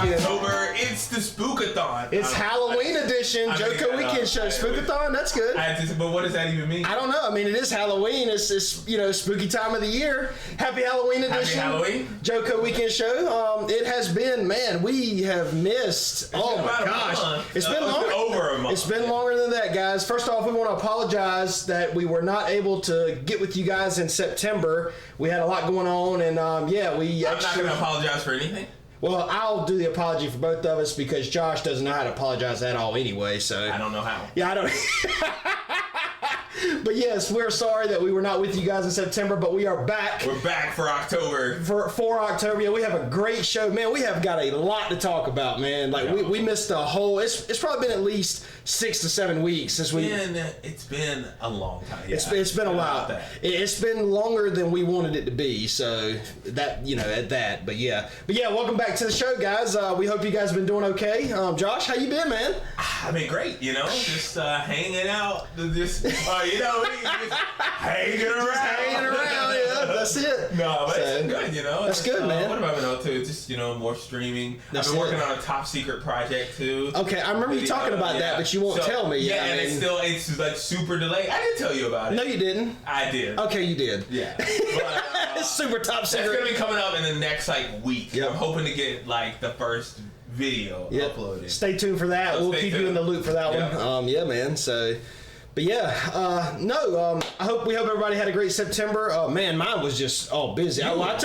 weekend. October, it's the Spookathon. It's Halloween edition, Joco Weekend Show. Spookathon, that's good. But what does that even mean? I don't know. I mean, it is Halloween. It's spooky time of the year. Happy Halloween edition. Happy Halloween. Joco Weekend Show. It has been, man, we have missed. Oh my gosh. It's been longer. Over a month. It's been longer than that, guys. First off, we want to apologize that we were not able to get with you guys in September. We had a lot going on, and I'm not going to apologize for anything. Well, I'll do the apology for both of us because Josh doesn't know how to apologize at all anyway. So I don't know how. Yeah, I don't. But yes, we're sorry that we were not with you guys in September, but we are back. We're back for October. For October, yeah, we have a great show, man. We have got a lot to talk about, man. Like we missed a whole. It's probably been at least 6 to 7 weeks since we. It's been a long time. Yeah, it's been a while. It's been longer than we wanted it to be. So that at that, but yeah, welcome back to the show, guys. We hope you guys have been doing okay. Josh, how you been, man? I've been great. Just hanging out. Just hanging around. Yeah, that's it. No, but it's been good. That's good, man. What have I been up to? Just more streaming. I've been working on a top secret project too. Okay, I remember you talking about that, but you won't tell me. Yeah, and it's like super delayed. I didn't tell you about it. No, you didn't. I did. Okay, you did. Yeah. But, it's super top secret. That's gonna be coming up in the next week. Yep. I'm hoping to get the first video uploaded. Stay tuned for that. We'll keep you in the loop for that one. Yeah, man. So. But yeah, we hope everybody had a great September. Man, mine was just busy. I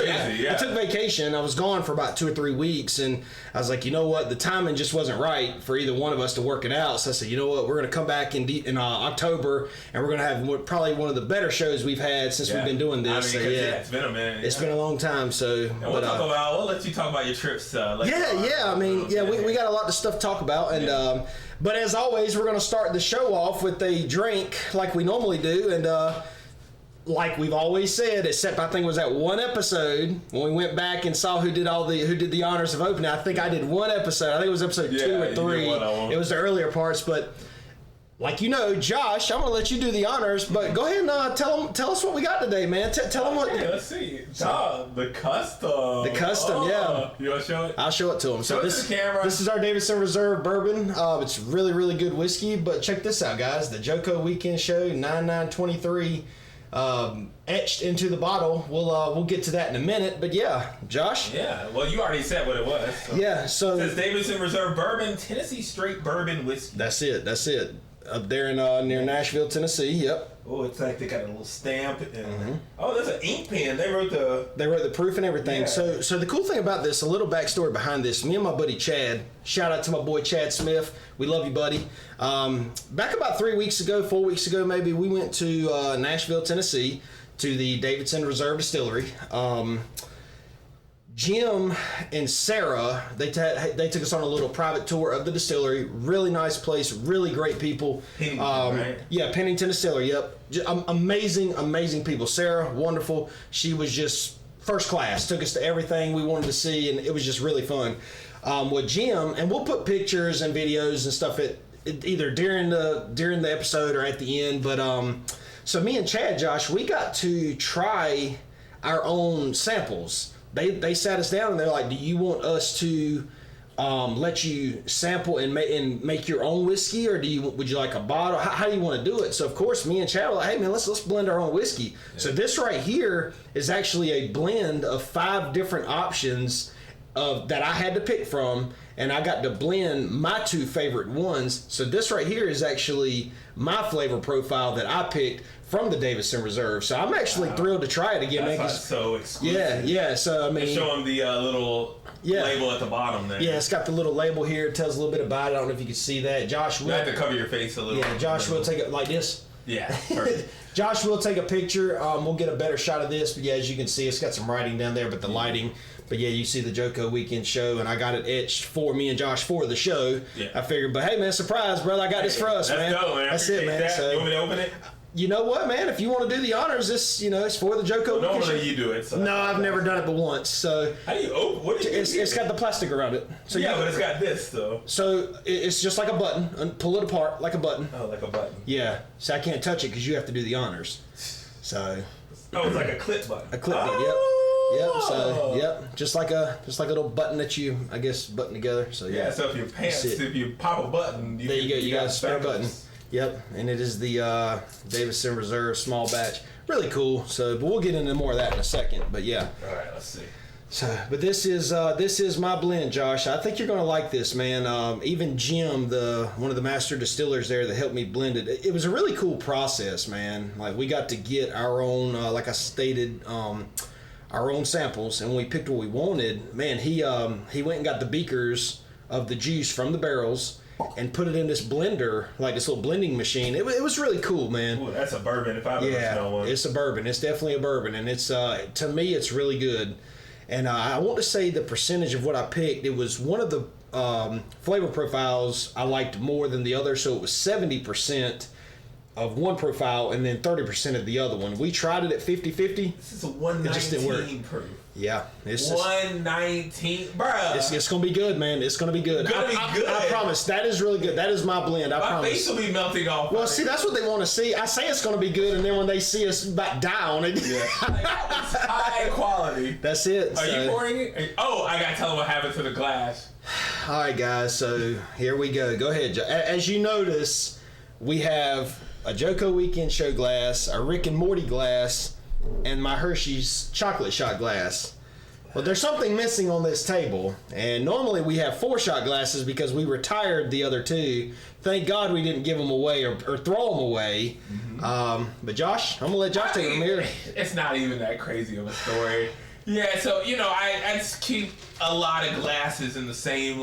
took vacation. I was gone for about 2 or 3 weeks, and I was like, you know what, the timing just wasn't right for either one of us to work it out. So I said, you know what, we're gonna come back in October, and we're gonna have probably one of the better shows we've had since we've been doing this. It's been a minute. It's been a long time. So and we'll let you talk about your trips. We got a lot of stuff to talk about, and. But as always, we're going to start the show off with a drink like we normally do. And like we've always said, except I think it was that one episode when we went back and saw who did the honors of opening. I think I did one episode. I think it was episode 2 or 3. It was the earlier parts. But like Josh, I'm going to let you do the honors. But go ahead and tell us what we got today, man. Tell them what. Let's see. The custom. The custom, yeah. You want to show it? I'll show it to them. So this is our Davidson Reserve Bourbon. It's really, really good whiskey. But check this out, guys. The Joco Weekend Show 9923 etched into the bottle. We'll get to that in a minute. But yeah, Josh. Yeah. Well, you already said what it was. So. Yeah. So it says Davidson Reserve Bourbon, Tennessee Straight Bourbon Whiskey. That's it. Up there in near Nashville, Tennessee. Yep. Oh, it's like they got a little stamp. And, Oh, there's an ink pen. They wrote the proof and everything. Yeah. So the cool thing about this, a little backstory behind this. Me and my buddy Chad. Shout out to my boy Chad Smith. We love you, buddy. Back about 4 weeks ago, maybe, we went to Nashville, Tennessee, to the Davidson Reserve Distillery. Jim and Sarah, they took us on a little private tour of the distillery. Really nice place, really great people. Pennington, right? Yeah, Pennington Distillery, yep. Amazing people. Sarah, wonderful. She was just first class. Took us to everything we wanted to see, and it was just really fun. With Jim, and we'll put pictures and videos and stuff either during the episode or at the end. But so me and Chad, Josh, we got to try our own samples. They sat us down and they're like, do you want us to let you sample and make your own whiskey, or would you like a bottle? How do you want to do it? So of course me and Chad were like, hey man, let's blend our own whiskey. Yeah. So this right here is actually a blend of 5 different options that I had to pick from, and I got to blend my 2 favorite ones. So this right here is actually my flavor profile that I picked from the Davidson Reserve. So I'm actually thrilled to try it again. That's so exclusive. Yeah. So I mean, show them the little label at the bottom there. Yeah, it's got the little label here. It tells a little bit about it. I don't know if you can see that. Josh, you have to cover your face a little. Yeah, Josh will take it like this. Yeah, perfect. Josh will take a picture. We'll get a better shot of this. But yeah, as you can see, it's got some writing down there, but the lighting. But yeah, you see the Joco Weekend Show, and I got it etched for me and Josh for the show. Yeah. I figured, but hey man, surprise, brother, I got this for us, man. Go, man. That's it, man. That. So, you want me to open it? You know what, man? If you want to do the honors, it's for the Joco. Well, normally you do it. So no, I've never done it but once. So how do you open? What do you do? It's got the plastic around it. So yeah, but it's got this though. So it's just like a button. And pull it apart like a button. Oh, like a button. Yeah. So I can't touch it because you have to do the honors. So. Oh, it's like a clip button. A clip button. Yep. Yep. So yep, just like a little button that you, I guess, button together. So yeah. So if your pants, if you pop a button, there you go. You got a spare button. Yep, and it is the Davison Reserve small batch. Really cool. So, but we'll get into more of that in a second. But yeah. All right. Let's see. So, but this is my blend, Josh. I think you're gonna like this, man. Even Jim, one of the master distillers there that helped me blend it, it was a really cool process, man. Like we got to get our own, like I stated, our own samples, and when we picked what we wanted, man, he went and got the beakers of the juice from the barrels and put it in this blender, like this little blending machine. It was really cool, man. Ooh, that's a bourbon if I've ever smelled one. It's a bourbon. It's definitely a bourbon, and it's to me, it's really good. And I want to say the percentage of what I picked, it was one of the flavor profiles I liked more than the other, so it was 70% of one profile and then 30% of the other one. We tried it at 50-50. This is a 119 proof. Yeah. It's 119, bruh. It's going to be good, man. It's going to be good. I promise. That is really good. That is my blend. I promise. My face will be melting off. Well, see, that's what they want to see. I say it's going to be good, and then when they see us about die on it. Yeah. It's high quality. That's it. Are you pouring it? Oh, I got to tell them what happened to the glass. All right, guys. So here we go. Go ahead, Joe. As you notice, we have a Joco Weekend Show glass, a Rick and Morty glass, and my Hershey's chocolate shot glass. Well, there's something missing on this table, and normally we have 4-shot glasses because we retired the other 2. Thank God we didn't give them away or throw them away. Mm-hmm. But Josh, I'm gonna let Josh take them here. It's not even that crazy of a story. Yeah, so I just keep a lot of glasses in the same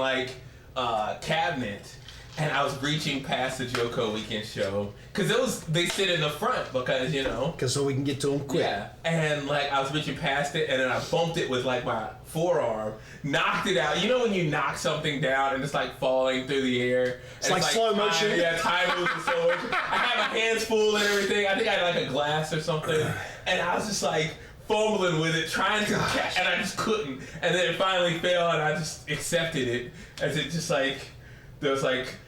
cabinet. And I was reaching past the Joco Weekend Show because they sit in the front because because so we can get to them quick. Yeah, and I was reaching past it and then I bumped it with my forearm, knocked it out. You know when you knock something down and it's falling through the air. It's like slow motion. Yeah, time moves in slow motion. I had my hands full and everything. I think I had a glass or something, and I was just fumbling with it, trying to catch, and I just couldn't. And then it finally fell, and I just accepted it as it just there was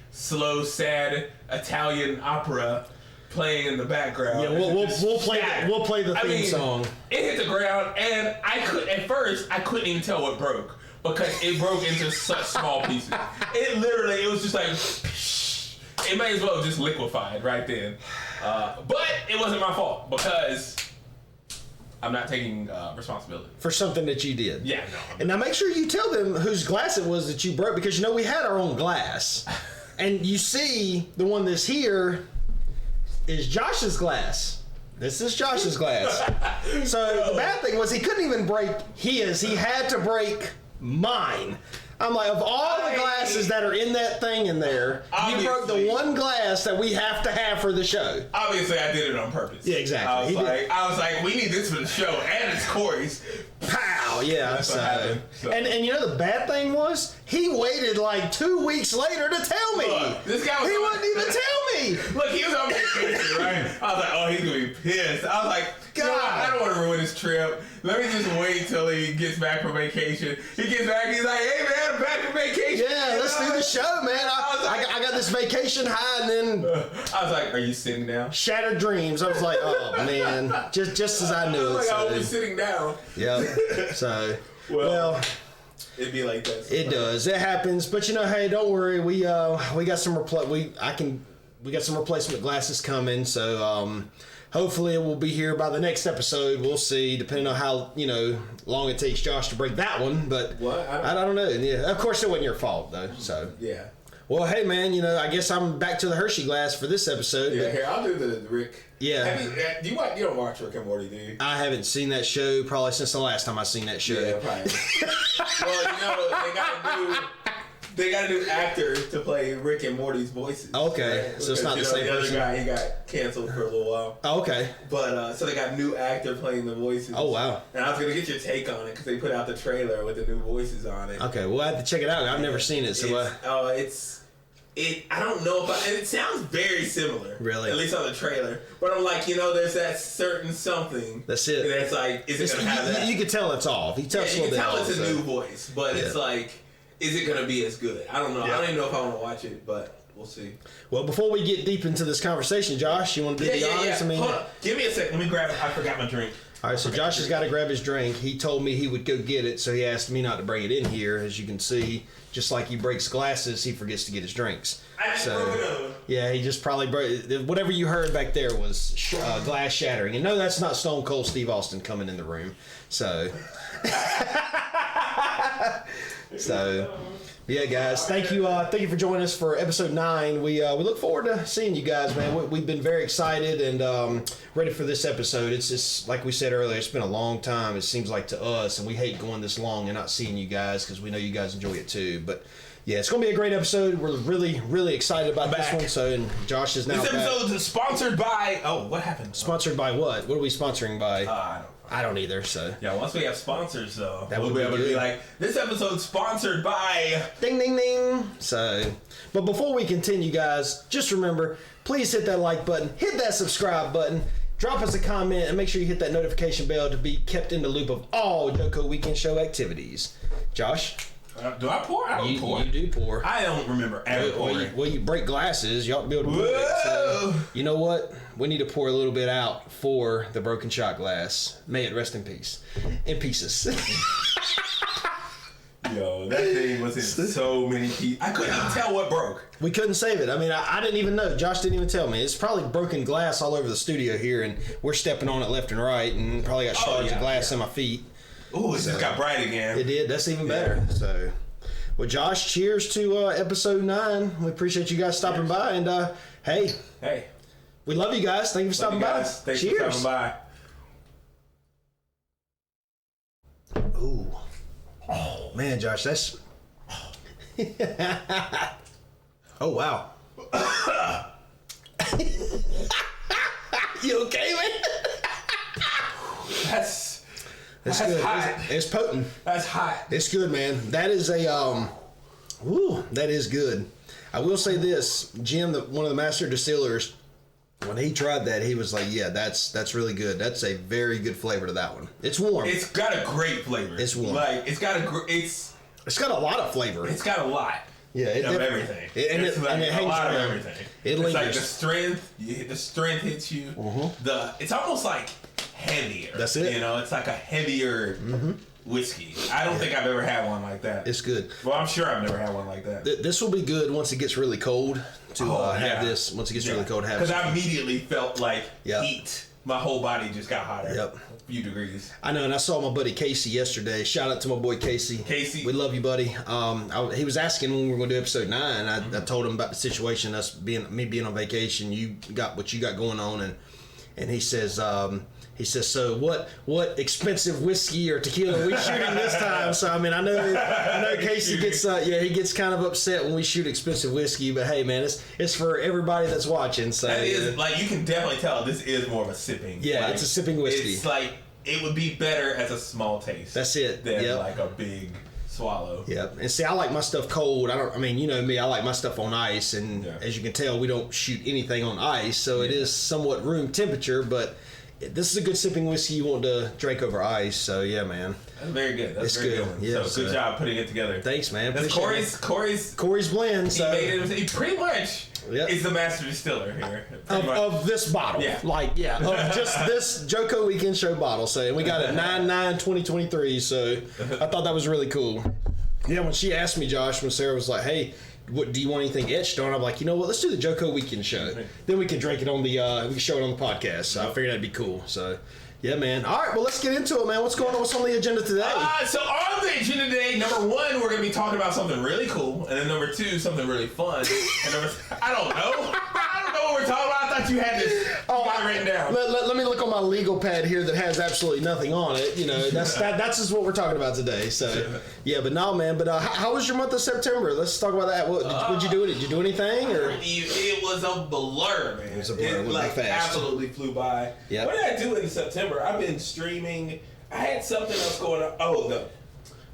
slow, sad Italian opera playing in the background. Yeah, we'll play the theme song. It hit the ground, and at first I couldn't even tell what broke because it broke into such small pieces. It was just it may as well have just liquefied right then. But it wasn't my fault because I'm not taking responsibility for something that you did. Yeah, no. And now make sure you tell them whose glass it was that you broke, because we had our own glass. And you see, the one that's here is Josh's glass. This is Josh's glass. So the bad thing was he couldn't even break his. He had to break mine. I'm like, of all the glasses that are in that thing in there, you broke the one glass that we have to have for the show. Obviously, I did it on purpose. Yeah, exactly. I was like, we need this for the show, and it's Corey's. Pow! Yeah. So. And the bad thing was, he waited 2 weeks later to tell me. Look, this guy he wouldn't even tell me. Look, he was on vacation, right? I was like, oh, he's gonna be pissed. I was like, God, I don't want to ruin his trip. Let me just wait till he gets back from vacation. He gets back, he's like, hey man, I'm back from vacation. Yeah, let's do the show, man. I got this vacation high, and then I was like, are you sitting down? Shattered dreams. I was like, oh man, just as I knew it. I was sitting down. Yeah. So well. It'd be like that. It does. It happens. But hey, don't worry. We got some we got some replacement glasses coming. So hopefully it will be here by the next episode. We'll see, depending on how long it takes Josh to break that one. But what? I don't know. Yeah, of course it wasn't your fault though. So yeah. Well, hey man, I guess I'm back to the Hershey glass for this episode. Yeah, here I'll do the Rick. Yeah. You don't watch Rick and Morty, do you? I haven't seen that show probably since the last time I seen that show. Yeah, probably. Well, they got a new actor to play Rick and Morty's voices. Okay, right? So it's not the same person. The other guy, he got canceled for a little while. Oh, okay. But so they got a new actor playing the voices. Oh wow! And I was gonna get your take on it because they put out the trailer with the new voices on it. Okay, well I have to check it out. I've never seen it, so I don't know about it. It sounds very similar. Really? At least on the trailer. But I'm like, there's that certain something. That's it. That's is it going to have that? You can tell it's off. You can tell it's a new voice, but it's is it going to be as good? I don't know. Yeah. I don't even know if I want to watch it, but we'll see. Well, before we get deep into this conversation, Josh, you want to do the honors? Yeah. Hold on. Give me a second. Let me grab it. I forgot my drink. All right, so Josh has got to grab his drink. He told me he would go get it, so he asked me not to bring it in here. As you can see, just like he breaks glasses, he forgets to get his drinks. I just broke another one. Yeah, he just probably broke. Whatever you heard back there was glass shattering. And no, that's not Stone Cold Steve Austin coming in the room. So, yeah, guys, thank you for joining us for episode 9. We look forward to seeing you guys, man. We've been very excited and ready for this episode. It's just like we said earlier, it's been a long time. It seems like to us, and we hate going this long and not seeing you guys because we know you guys enjoy it too. But yeah, it's gonna be a great episode. We're really, really excited about this one. So, and Josh is now This back. episode is sponsored by. Oh, what happened? Sponsored by what? What are we sponsoring by? I don't either. So yeah, once we have sponsors, though, that we'll be able to be like, this episode's sponsored by. Ding, ding, ding. So, but before we continue, guys, just remember, please hit that like button, hit that subscribe button, drop us a comment, and make sure you hit that notification bell to be kept in the loop of all Joco Weekend Show activities. Josh? Do I pour? I don't pour. You do pour. I don't remember ever pouring. Well, you break glasses. You ought to be able to pour it. So, you know what? We need to pour a little bit out for the broken shot glass. May it rest in peace. In pieces. Yo, that thing was in so many pieces. I couldn't even tell what broke. We couldn't save it. I mean, I didn't even know. Josh didn't even tell me. It's probably broken glass all over the studio here, and we're stepping on it left and right, and probably got shards of glass in my feet. Ooh, it just got bright again. It did. That's even better. So, well, Josh, cheers to episode 9. We appreciate you guys stopping by, and hey, we love you guys. Thank you for stopping by. Thanks cheers. for stopping by. Ooh. Oh man, Josh, that's. Oh wow. You okay, man? That's good. hot. It's potent. That's hot. It's good, man. That is a that is good. I will say this, Jim, one of the master distillers, when he tried that, he was like, "Yeah, that's really good. That's a very good flavor to that one. It's warm. It's got a great flavor. It's warm. Like it's got a a lot of flavor. It's got a lot. Yeah, of everything. It's like a lot of everything. It's like the strength. The strength hits you. Mm-hmm. It's almost like heavier. That's it. You know, it's like a heavier whiskey. I don't think I've ever had one like that. It's good. Well, I'm sure I've never had one like that. This will be good once it gets really cold to have this. Once it gets really cold, have because I immediately felt like Yep. heat. My whole body just got hotter. Yep. A few degrees. I know, and I saw my buddy Casey yesterday. Shout out to my boy Casey. Casey. We love you, buddy. He was asking when we were going to do episode 9. I told him about the situation, me being on vacation. You got what you got going on, and he says, so what expensive whiskey or tequila are we shooting this time? So I mean, I know Casey gets he gets kind of upset when we shoot expensive whiskey, but hey man, it's for everybody that's watching. So that is like you can definitely tell this is more of a sipping. Yeah, like, it's a sipping whiskey. It's like it would be better as a small taste. That's it. Than like a big swallow. Yep. And see, I like my stuff cold. I mean, you know me, I like my stuff on ice, and as you can tell, we don't shoot anything on ice, so it is somewhat room temperature, but this is a good sipping whiskey you want to drink over ice. So yeah, man. That's very good. That's it's very good. good. Yeah, so good job putting it together. Thanks, man. That's Corey's blend. So he pretty much is the master distiller here of this bottle. Yeah. Of just this Joco Weekend Show bottle. So and we got it 9/9/2023. So I thought that was really cool. Yeah, when she asked me, Josh, when Sarah was like, "Hey, what do you want anything etched on?" I'm like, you know what? Let's do the Joco Weekend Show. Then we can drink it on the we can show it on the podcast. So I figured that'd be cool. So yeah, man. All right, well, let's get into it, man. What's going on? What's on the agenda today? So on the agenda today, number 1, we're gonna be talking about something really cool, and then number 2, something really fun. And I don't know what we're talking about. I thought you had this written down. Let me look on my legal pad here that has absolutely nothing on it. You know, that's just what we're talking about today. So yeah, but no, man. But how was your month of September? Let's talk about that. What'd you do? Did you do anything? Or it was a blur, man. It was a blur. It like fast. Absolutely flew by. Yep. What did I do in September? I've been streaming. I had something else going on. Oh,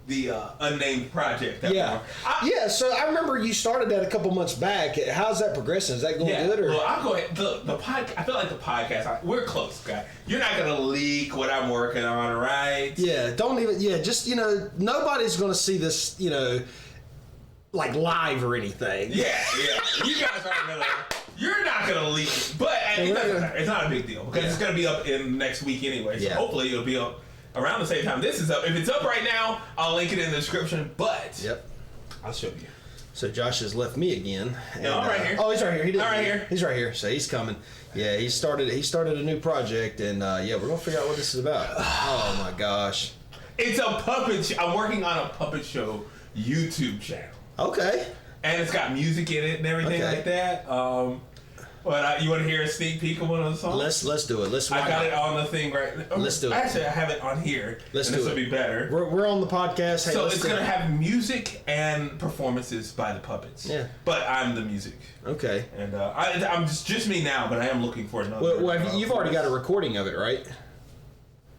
the unnamed project. So I remember you started that a couple months back. How's that progressing? Is that going good? Or? Well, I'm going. The podcast. I feel like the podcast. We're close, guy. You're not gonna leak what I'm working on, right? Yeah. Don't even. Yeah. Just nobody's gonna see this. Like live or anything. Yeah. You guys aren't gonna You're not gonna leave, but it doesn't matter. It's not a big deal because it's gonna be up in next week anyway. So hopefully it'll be up around the same time this is up. If it's up right now, I'll link it in the description. But I'll show you. So Josh has left me again. And, no, I'm right here. Oh, he's right here. I'm right here. He's right here. So he's coming. Yeah, he started a new project, and we're gonna figure out what this is about. Oh my gosh. It's a puppet show. I'm working on a puppet show YouTube channel. Okay. And it's got music in it and everything like that. But you want to hear a sneak peek of one of the songs? Let's do it. I got it on the thing right now. Let's do it. Actually, I have it on here. This will be better. We're on the podcast. Hey, so it's going to have music and performances by the puppets. Yeah. But I'm the music. Okay. And I'm just me now, but I am looking for another. Well, you've already got a recording of it, right?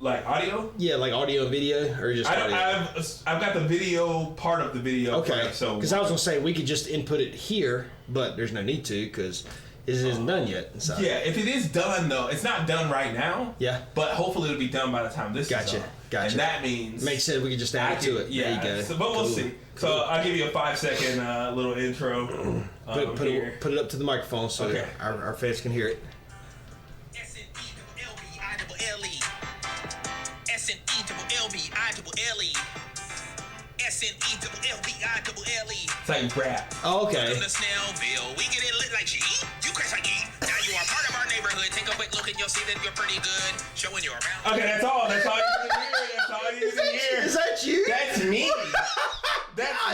Like audio? Yeah, like audio and video, or just audio? I've got the video part of the video. Okay. So because I was gonna say we could just input it here, but there's no need to because it isn't done yet. So. Yeah, if it is done though, it's not done right now. Yeah. But hopefully it'll be done by the time this is on. Gotcha. And that means makes sense. We can just add it to it. Yeah. There you go. So, but we'll see. Cool. So I'll give you a 5-second little intro. Put it up to the microphone so our fans can hear it. It's like rap. Oh, okay. Welcome to Snellville. We get it lit like she eat. You crash like eat. Now you are part of our neighborhood. Take a quick look and you'll see that you're pretty good. Showing you around. Okay, that's all. That's all you can hear. That's all you can hear. Is that you? That's me.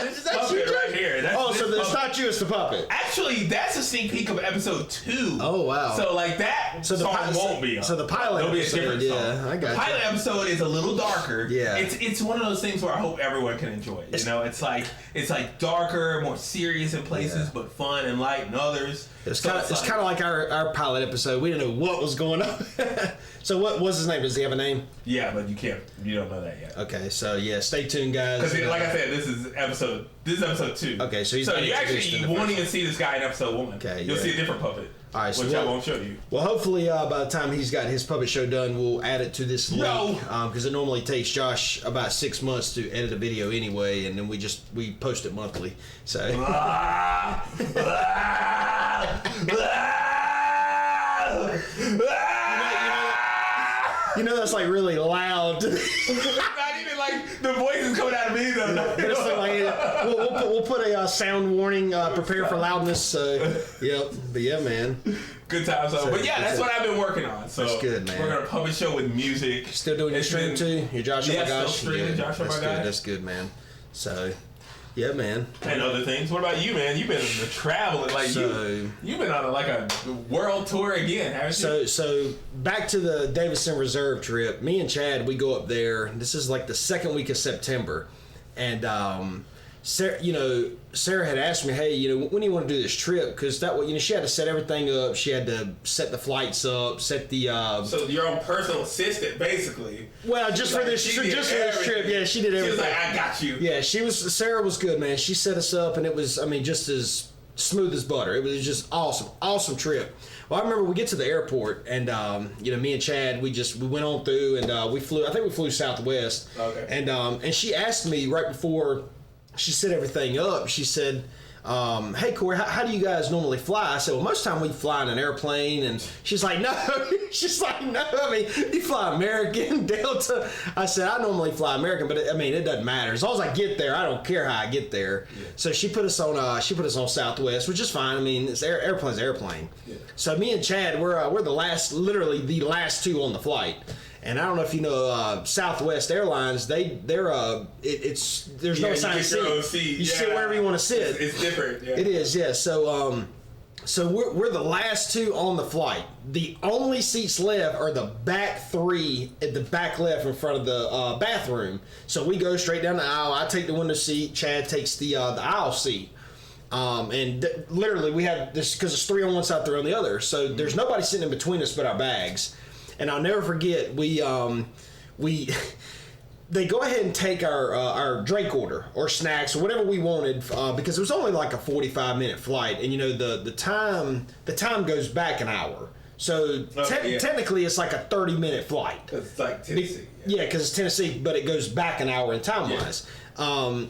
Is that you right here. So it's not you, it's the puppet. Actually, that's a sneak peek of episode 2. Oh, wow. So like that song won't be on. So the pilot episode, I got the pilot episode is a little darker. Yeah. It's one of those things where I hope everyone can enjoy. You know, it's like darker, more serious in places, but fun and light in others. It's kind of like our pilot episode. We didn't know what was going on. So what was his name? Does he have a name? Yeah, but you don't know that yet. Okay, so stay tuned, guys. Because like I said, this is episode 2. Okay, so you won't even see this guy in episode 1. Okay, you'll see a different puppet. All right, which I won't show you. Well, hopefully by the time he's got his puppet show done, we'll add it to this link. Because it normally takes Josh about 6 months to edit a video anyway, and then we post it monthly. So. You know that's like really loud. Not even like the voice is coming out of me though. But it's like, we'll put a sound warning. Prepare for loudness. Yep. But yeah, man. Good times though. But yeah, that's what I've been working on. So that's good, man. We're gonna puppet show with music. Still doing your stream too. Your Josh oh my gosh. Still streaming Josh oh my gosh. That's good, man. So. Yeah, man. And other things. What about you, man? You've been traveling you've been on a world tour again, haven't you? So back to the Davison Reserve trip. Me and Chad, we go up there. This is like the second week of September, and Sarah had asked me, hey, when do you want to do this trip? Because that way, she had to set everything up. She had to set the flights up, set the. So your own personal assistant, basically. Well, just for this trip, yeah, she did everything. She was like, I got you. Yeah, Sarah was good, man. She set us up, and it was, just as smooth as butter. It was just awesome trip. Well, I remember we get to the airport, and me and Chad, we went on through, and we flew Southwest. Okay. And she asked me right before she set everything up, she said, hey Corey, how do you guys normally fly? I said, well, most of the time we fly in an airplane. And she's like, no. You fly American, Delta. I said, I normally fly American, but it doesn't matter. As long as I get there, I don't care how I get there. Yeah. So she put us on Southwest, which is fine. It's airplane's airplane. Yeah. So me and Chad, we're literally the last two on the flight. And I don't know if you know Southwest Airlines. There's no assigned seat. You sit wherever you want to sit. It's different. Yeah. It is, yeah. So we're the last two on the flight. The only seats left are the back 3 at the back left in front of the bathroom. So we go straight down the aisle. I take the window seat. Chad takes the aisle seat. Literally we have this because it's 3 on one side, 3 on the other. So there's nobody sitting in between us but our bags. And I'll never forget, they go ahead and take our drink order or snacks or whatever we wanted because it was only like a 45-minute flight, and the time goes back an hour. So technically, it's like a 30-minute flight. It's like Tennessee. Yeah, because it's Tennessee, but it goes back an hour in time-wise.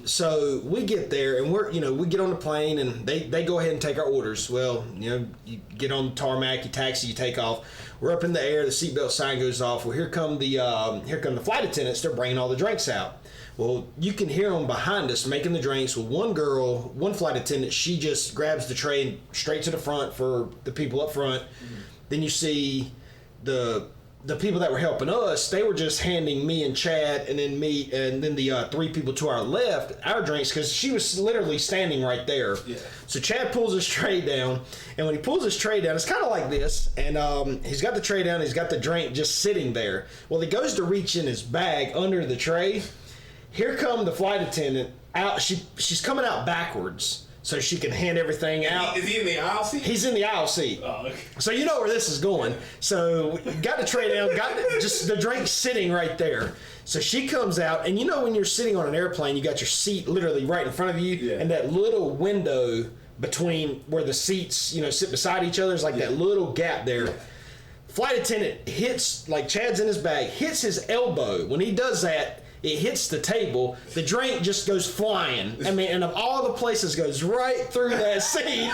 So we get there, and we get on the plane, and they go ahead and take our orders. Well, you get on the tarmac, you taxi, you take off. We're up in the air. The seatbelt sign goes off. Well, here come the flight attendants. They're bringing all the drinks out. Well, you can hear them behind us making the drinks. Well, one flight attendant, she just grabs the tray and straight to the front for the people up front. Mm-hmm. Then you see the people that were helping us, they were just handing me and Chad and then me and then the three people to our left our drinks, because she was literally standing right there. Yeah. So Chad pulls his tray down, and when he pulls his tray down, it's kind of like this, and he's got the tray down, he's got the drink just sitting there. Well, he goes to reach in his bag under the tray. Here come the flight attendant out. She's coming out backwards so she can hand everything out. Is he in the aisle seat? He's in the aisle seat. Oh, okay. So you know where this is going. So got the tray down, got just the drink sitting right there. So she comes out, and when you're sitting on an airplane, you got your seat literally right in front of you, and that little window between where the seats, sit beside each other is like that little gap there. Yeah. Flight attendant hits, like Chad's in his bag, hits his elbow. When he does that, it hits the table. The drink just goes flying. I mean, and of all the places, goes right through that seat.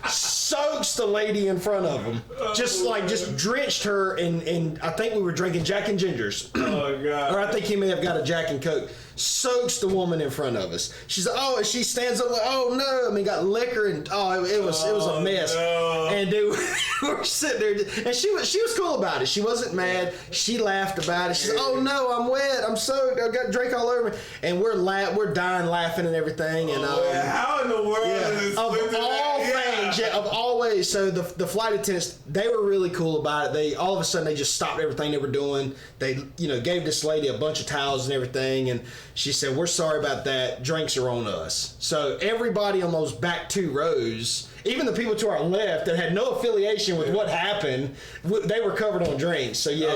Soaks the lady in front of him. Just drenched her in I think we were drinking Jack and Gingers. Oh, God. Or I think he may have got a Jack and Coke. Soaks the woman in front of us. She's like, and she stands up like, oh no. I mean, got liquor, and it was a mess. No. And dude, we're sitting there, and she was cool about it. She wasn't mad. She laughed about it. She said, oh no, I'm wet. I'm soaked. I got drink all over me. And we're dying laughing and everything. And how in the world is this of all things, of all ways. So the flight attendants, they were really cool about it. They all of a sudden they just stopped everything they were doing. They gave this lady a bunch of towels and everything, and she said, we're sorry about that. Drinks are on us. So everybody on those back two rows, even the people to our left that had no affiliation with what happened, they were covered on drinks. So yeah,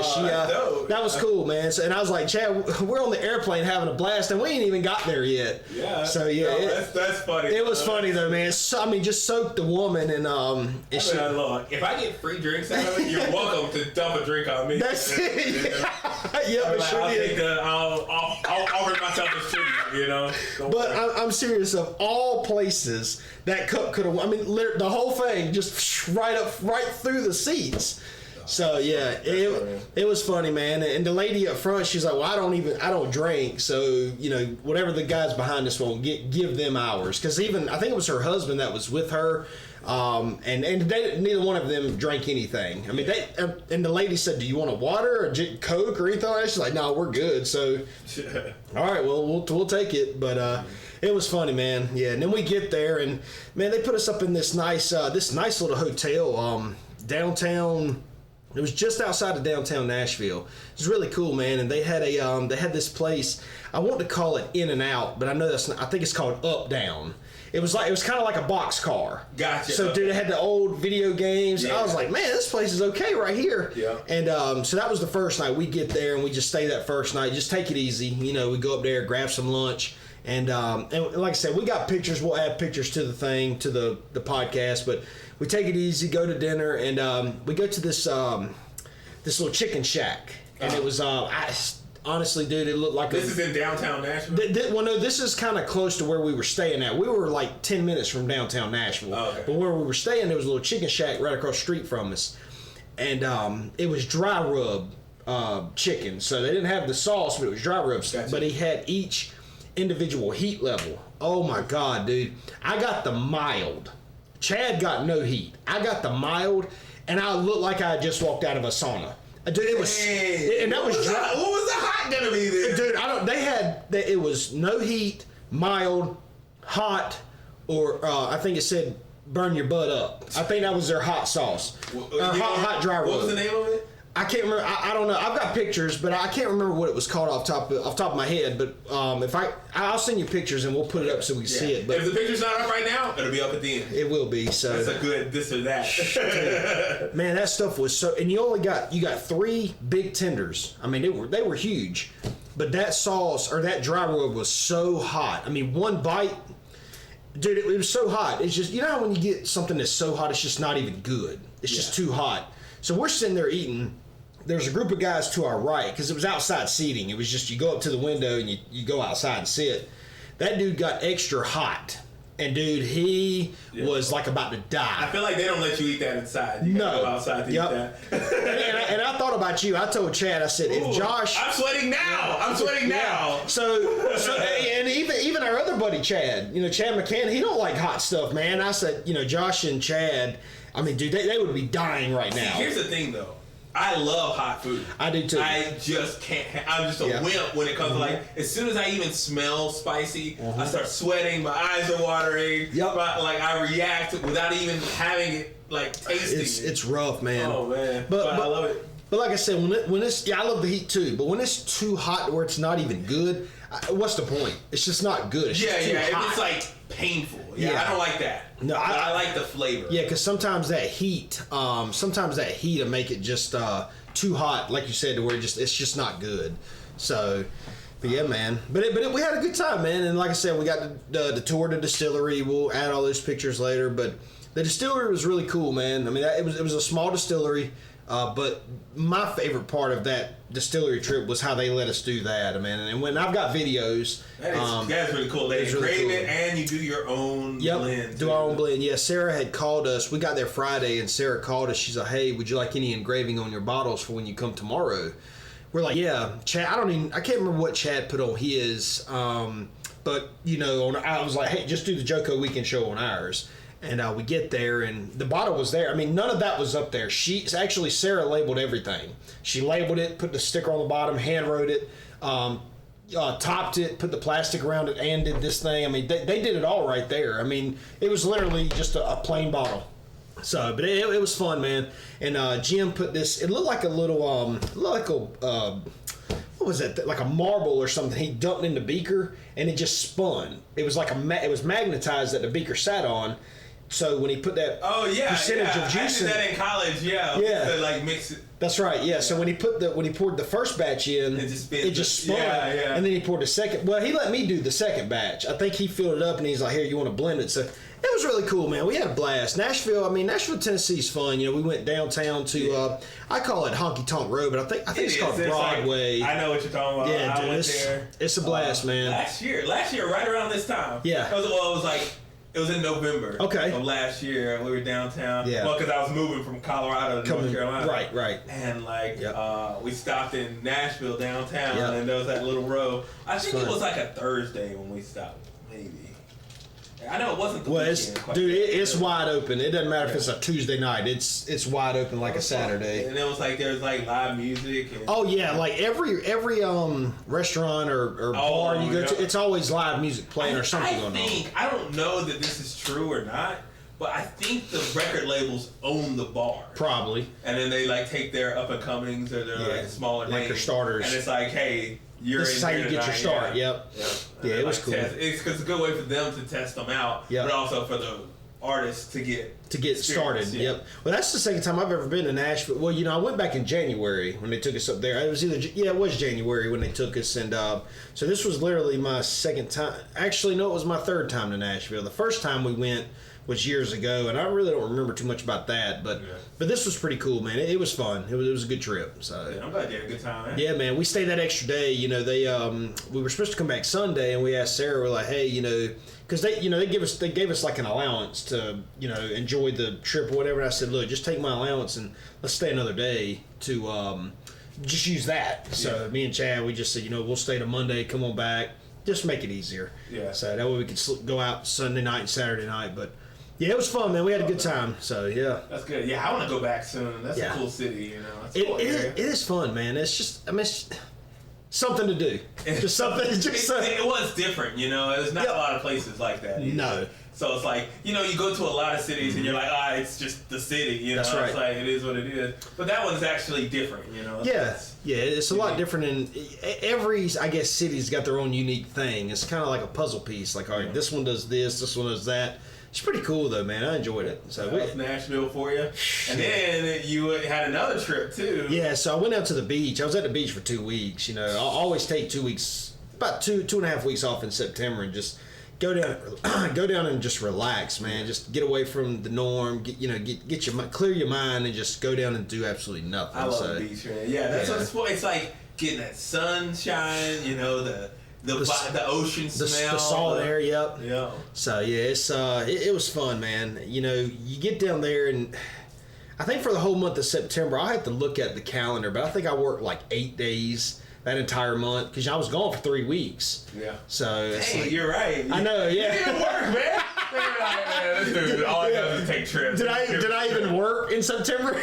that was cool, man. So, and I was like, Chad, we're on the airplane having a blast, and we ain't even got there yet. Yeah. So yeah, that's funny. It was funny though, man. So, just soaked the woman, and look, if I get free drinks out of it, you're welcome to dump a drink on me. That's it. Yeah, but sure did. I'll offer myself as tribute, But I'm serious. Of all places, that cup could have. I mean, the whole thing just right through the seats. So yeah, it was funny, man. And the lady up front, she's like, well, I don't drink, so whatever the guys behind us want, give them ours. Because even I think it was her husband that was with her. And neither one of them drank anything. I mean, and the lady said, do you want a water or Coke or anything like that? She's like, no, we're good. So, all right, well, we'll take it. But it was funny, man. Yeah, and then we get there, and, man, they put us up in this nice little hotel downtown. It was just outside of downtown Nashville. It was really cool, man. And they had this place. I want to call it In and Out, but I know that's not. I think it's called Up Down. It was kind of like a box car. Gotcha. So, dude, it had the old video games. Yeah. I was like, man, this place is okay right here. Yeah. And so that was the first night. We get there and we just stay that first night. Just take it easy. We go up there, grab some lunch. And like I said, we got pictures. We'll add pictures to the thing, to the podcast. But we take it easy, go to dinner, and we go to this little chicken shack. And it was, honestly, dude, it looked like this is in downtown Nashville? Well, no, this is kind of close to where we were staying at. We were like 10 minutes from downtown Nashville. Oh, okay. But where we were staying, there was a little chicken shack right across the street from us. And it was dry rub chicken. So they didn't have the sauce, but it was dry rub. Gotcha. But he had each individual heat level. Oh, my God, dude. I got the mild. Chad got no heat. I got the mild, and I looked like I had just walked out of a sauna. Dude, it was, and that was dry. What was the hot gonna be there? Dude, it was no heat, mild, hot, or I think it said burn your butt up. I think that was their hot sauce. Hot dry rub. What was the name of it? I can't remember. I don't know. I've got pictures, but I can't remember what it was called off top of my head. But I'll send you pictures and we'll put it up so we can see it. But if the picture's not up right now, it'll be up at the end. It will be. So that's a good this or that. Man, that stuff was so. And you got 3 big tenders. I mean, they were huge, but that sauce or that dry rub was so hot. I mean, one bite. Dude, it was so hot. It's just, you know how when you get something that's so hot, it's just not even good. It's just too hot. So we're sitting there eating. There's a group of guys to our right, because it was outside seating. It was just, you go up to the window and you go outside and sit. That dude got extra hot. And dude, he was like about to die. I feel like they don't let you eat that inside. You gotta go outside to eat that. and I thought about you. I told Chad, I said, if Josh... I'm sweating now. So and even our other buddy Chad, Chad McCann, he don't like hot stuff, man. I said, Josh and Chad, I mean, dude, they would be dying right now. See, here's the thing, though. I love hot food. I do too. I just can't. I'm just a wimp when it comes to like. As soon as I even smell spicy, I start sweating. My eyes are watering. Yep. Like I react without even having it like tasting. It's rough, man. Oh man. But I love it. But like I said, when it's I love the heat too. But when it's too hot where it's not even good, what's the point? It's just not good. It's just too hot. It's like painful. I don't like that. No, I like the flavor. Yeah, because sometimes that heat will make it just too hot, like you said, to where it's just not good. So, but yeah, man. But we had a good time, man. And like I said, we got the tour of the distillery. We'll add all those pictures later. But the distillery was really cool, man. I mean, it was a small distillery. But my favorite part of that distillery trip was how they let us do that, I mean. And when I've got videos, that's really cool. They engrave it, and you do your own blend. Do our own blend. Yeah, Sarah had called us. We got there Friday, and Sarah called us. She's like, "Hey, would you like any engraving on your bottles for when you come tomorrow?" We're like, "Yeah." Chad, I can't remember what Chad put on his, but I was like, "Hey, just do the Joco Weekend Show on ours." And we get there, and the bottle was there. I mean, none of that was up there. Sarah labeled everything. She labeled it, put the sticker on the bottom, hand wrote it, topped it, put the plastic around it, and did this thing. I mean, they did it all right there. I mean, it was literally just a plain bottle. So, but it was fun, man. And Jim put this. It looked like a little, what was it? Like a marble or something. He dumped in the beaker, and it just spun. It was like it was magnetized that the beaker sat on. So when he put that percentage of juice I did that in college, to like mix it. That's right, yeah. So when he poured the first batch in, it just spun, and then he poured the second. Well, he let me do the second batch. I think he filled it up, and he's like, "Here, you want to blend it?" So it was really cool, man. We had a blast. Nashville, Tennessee's fun. We went downtown to I call it Honky Tonk Road, but I think it's called Broadway. I know what you're talking about. Yeah, I went there. It's a blast, man. Last year, right around this time. Yeah. It was in November of last year, and we were downtown. Yeah. Well, because I was moving from Colorado to North Carolina. Right. And we stopped in Nashville downtown, and there was that little row. I think it was like a Thursday when we stopped, maybe. I know it wasn't the weekend. It's wide open. It doesn't matter if it's a Tuesday night. It's wide open like a Saturday. And it was like there was like live music. And, like every restaurant or bar you go to, it's always live music playing or something going on. I don't know that this is true or not, but I think the record labels own the bar. Probably. And then they like take their up and comings or their like smaller names. Their starters. And it's like, hey, this is how you get your start. Yep. Yeah, it was cool. It's a good way for them to test them out, but also for the artists to get started. Yeah. Yep. Well, that's the second time I've ever been to Nashville. Well, I went back in January when they took us up there. It was it was January when they took us, and so this was literally my second time. Actually, no, it was my third time to Nashville. The first time we went was years ago, and I really don't remember too much about that, but this was pretty cool, man. It was fun. It was a good trip. So I'm glad you had a good time, man. Yeah, man. We stayed that extra day. We were supposed to come back Sunday, and we asked Sarah, we're like, hey, because they gave us like an allowance to enjoy the trip or whatever. And I said, look, just take my allowance and let's stay another day to just use that. So me and Chad, we just said, we'll stay to Monday, come on back, just make it easier. Yeah. So that way we could go out Sunday night and Saturday night, but. Yeah, it was fun, man. We had a good time. So yeah, that's good. Yeah, I want to go back soon. That's a cool city, It's cool it is fun, man. It's just, it's something to do. Just something. It was different, There's not a lot of places like that. Either. No. So it's like, you go to a lot of cities and you're like, it's just the city, That's right. It's like, it is what it is. But that one's actually different, It's a lot different in every, I guess, city's got their own unique thing. It's kind of like a puzzle piece. Like, all right, this one does this one does that. It's pretty cool though, man. I enjoyed it. So that was Nashville for you. And then you had another trip too. Yeah, so I went out to the beach. I was at the beach for 2 weeks. I always take 2 weeks, about two and a half weeks off in September, and just go down and just relax, man. Just get away from the norm. Get your clear your mind and just go down and do absolutely nothing. I love the beach, man. Yeah, that's what it's like. Getting that sunshine, the ocean smell, the salt air. Yep. Yeah. So yeah, it was fun, man. You get down there, and I think for the whole month of September, I have to look at the calendar, but I think I worked like 8 days that entire month because I was gone for 3 weeks. Yeah. So hey, you're right. I know. Yeah. You didn't work, man. This dude, all I does is take trips. Did I even work in September?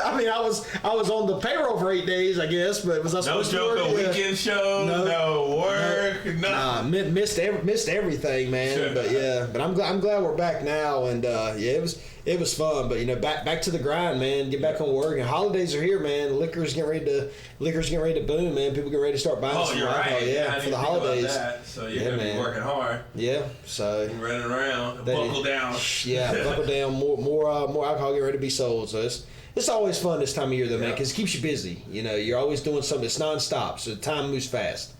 I mean, I was on the payroll for 8 days, I guess, but was I supposed to work? No Joco weekend show, no work, nothing. Missed everything, man. Sure. But I'm glad we're back now, and it was fun. But back to the grind, man. Get back on work, and holidays are here, man. Liquor's getting ready to boom, man. People get ready to start buying some alcohol, right. For the holidays. So you're gonna be working hard. Yeah, so running around, buckle down. Yeah, buckle down. More alcohol getting ready to be sold. So it's always fun this time of year, though, man, because it keeps you busy. You're always doing something. It's nonstop, so time moves fast.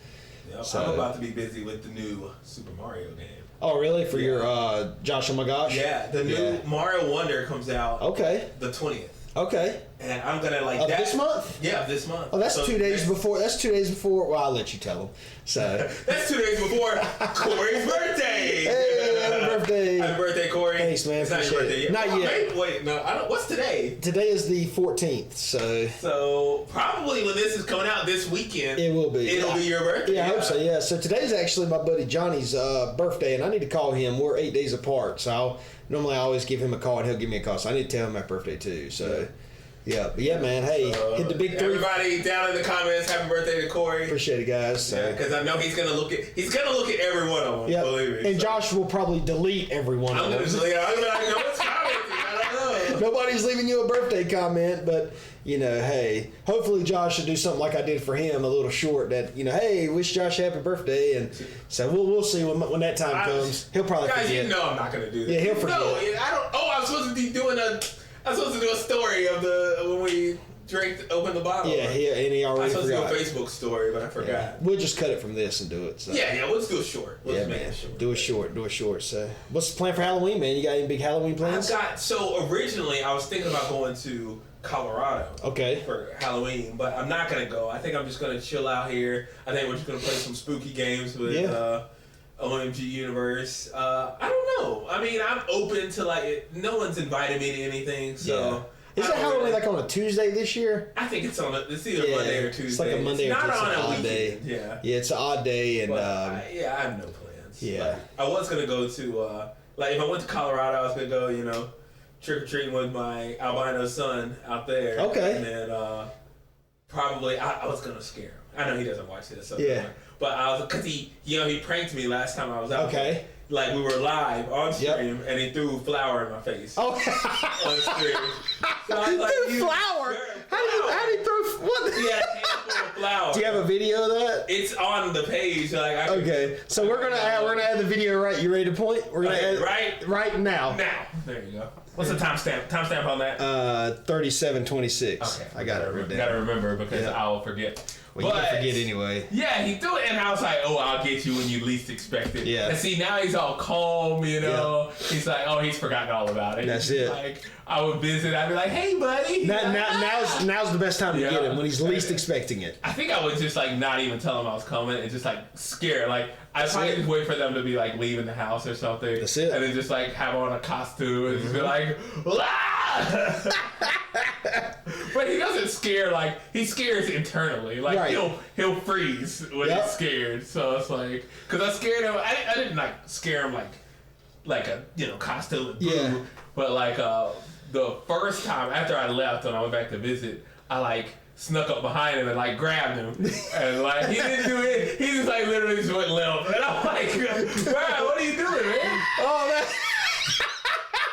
Yep, so, I'm about to be busy with the new Super Mario game. Oh, really? For your Josh, oh my gosh? Yeah, the new Mario Wonder comes out. Okay. The 20th. Okay. And I'm gonna this month? Yeah, this month. Oh, that's 2 days before. That's 2 days before. Well, I'll let you tell them. So that's 2 days before Corey's birthday. Hey, happy birthday! Happy birthday, Corey. Thanks, man. It's not your birthday yet. Not yet. Wait, no. I don't. What's today? Today is the 14th. So probably when this is coming out this weekend, it will be. It'll be your birthday. Yeah, I hope so. Yeah. So today's actually my buddy Johnny's birthday, and I need to call him. We're 8 days apart, so normally I always give him a call, and he'll give me a call. So I need to tell him my birthday too. So. Yeah, but yeah, man. Hey, hit the big 3. Everybody down in the comments, happy birthday to Corey. Appreciate it, guys. So. Because I know he's gonna look at every one of them. Yep. Believe me. And Josh will probably delete every one of them. I'm gonna like, what's commenting? I don't know. Nobody's leaving you a birthday comment, but hey, hopefully Josh will do something like I did for him, a little short that hey, wish Josh a happy birthday, and so we'll see when that time comes. He'll probably forget. I'm not gonna do that. Yeah, he'll forget. No, I don't. Oh, I was supposed to be doing I was supposed to do a story of when we open the bottle. Yeah, and he already forgot. I was supposed to do a Facebook story, but I forgot. Yeah. We'll just cut it from this and do it. So. Yeah, we'll just do it short. Man. Do it short. So, what's the plan for Halloween, man? You got any big Halloween plans? So originally I was thinking about going to Colorado. Okay. For Halloween, but I'm not gonna go. I think I'm just gonna chill out here. I think we're just gonna play some spooky games with OMG Universe. I don't know. I mean, I'm open to no one's invited me to anything, so. Yeah. Is it Halloween like on a Tuesday this year? I think it's it's either Monday or Tuesday. It's like a Monday or Tuesday. It's an odd day. Yeah. Yeah, it's an odd day, and I have no plans. Yeah. I was gonna go to if I went to Colorado, I was gonna go trick or treating with my albino son out there. Okay. And then probably I was gonna scare him. I know he doesn't watch this. So but I was because he pranked me last time I was out. Okay. Like we were live on stream, and he threw flour in my face. Okay. On stream. So I was like, threw flour? How did he throw what? Yeah, a handful of flour. Do you have a video of that? It's on the page. Okay. So we're gonna add the video right. You ready to point? We're gonna add right now. Now. There you go. What's the timestamp? Timestamp on that? 37:26. Okay. I got it written down. Gotta remember because I will forget. Well, you can forget anyway. Yeah, he threw it, and I was like, "Oh, I'll get you when you least expect it." Yeah. And see, now he's all calm, Yeah. He's like, "Oh, he's forgotten all about it." That's it. Like, I would visit. I'd be like, "Hey, buddy." Now's the best time to get him when he's least expecting it. I think I would just not even tell him I was coming and just scare. I'd probably just wait for them to be leaving the house or something. That's it. And then just have on a costume and just be like, "Ah!" But he doesn't scare he scares internally. He'll freeze when he's scared. So it's because I scared him. I didn't scare him like a costume and boo. But the first time after I left and I went back to visit, I snuck up behind him and grabbed him, and he didn't do it. He just literally just went limp, and I'm like, "Brian, what are you doing, man?" Oh,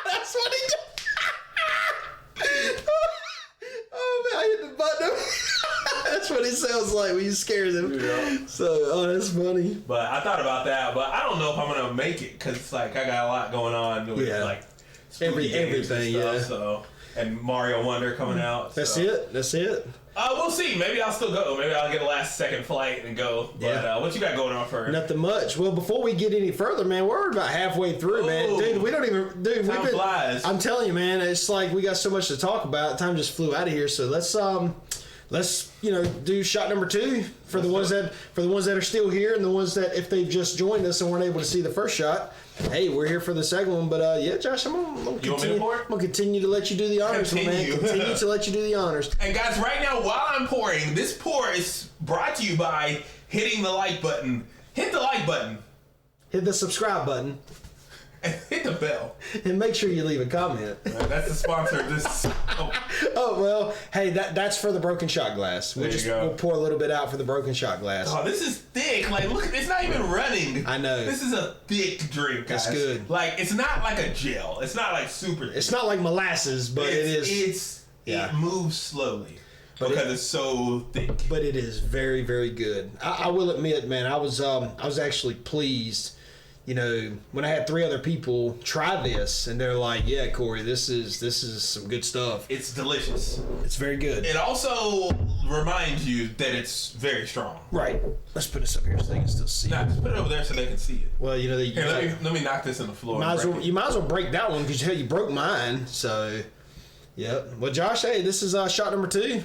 that's what he did. Oh man, I hit the button. That's what he sounds like when you scare him. Yeah. So, that's funny. But I thought about that, but I don't know if I'm gonna make it because I got a lot going on with spooky games everything, and stuff. So and Mario Wonder coming out. That's it. We'll see. Maybe I'll still go. Maybe I'll get a last second flight and go. But what you got going on for? Nothing much. Well, before we get any further, man, we're about halfway through, man. Dude, we don't even. Dude, time flies. I'm telling you, man, it's like we got so much to talk about. Time just flew out of here. So let's do shot number 2 for the ones that are still here and the ones that if they've just joined us and weren't able to see the first shot. Hey, we're here for the second one, but yeah, Josh, I'm gonna continue to let you do the honors, man. Continue to let you do the honors. And guys, right now while I'm pouring, this pour is brought to you by hitting the like button. Hit the like button. Hit the subscribe button. And hit the bell. And make sure you leave a comment. That's the sponsor of this. Oh well, hey, that's for the broken shot glass. We'll pour a little bit out for the broken shot glass. Oh, this is thick. Like, look, it's not even running. I know. This is a thick drink, guys. That's good. Like, it's not like a gel. It's not like super. It's not like molasses, but it moves slowly because it's so thick. But it is very, very good. I will admit, man, I was actually pleased. You know, when I had 3 other people try this, and they're like, "Yeah, Corey, this is some good stuff." It's delicious. It's very good. It also reminds you that it's very strong. Right. Let's put this up here so they can still see. Nah, just put it over there so they can see it. Well, you know, let me knock this on the floor. You might as well break that one because you broke mine. So. Yep. Well, Josh, hey, this is shot number 2.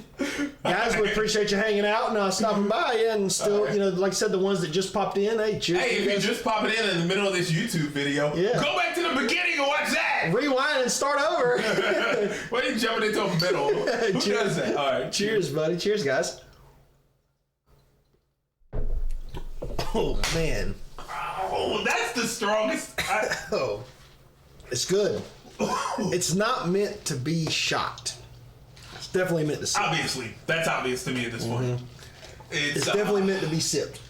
Guys, we appreciate you hanging out and stopping by. And still, like I said, the ones that just popped in, hey, cheers. Hey, if you just pop it in the middle of this YouTube video, go back to the beginning and watch that. Rewind and start over. Why are you jumping into a middle? Who does that? All right. Cheers, buddy. Cheers, guys. Oh, man. Oh, that's the strongest. It's good. It's not meant to be shot. It's definitely meant to sip. Obviously. That's obvious to me at this point. It's definitely meant to be sipped.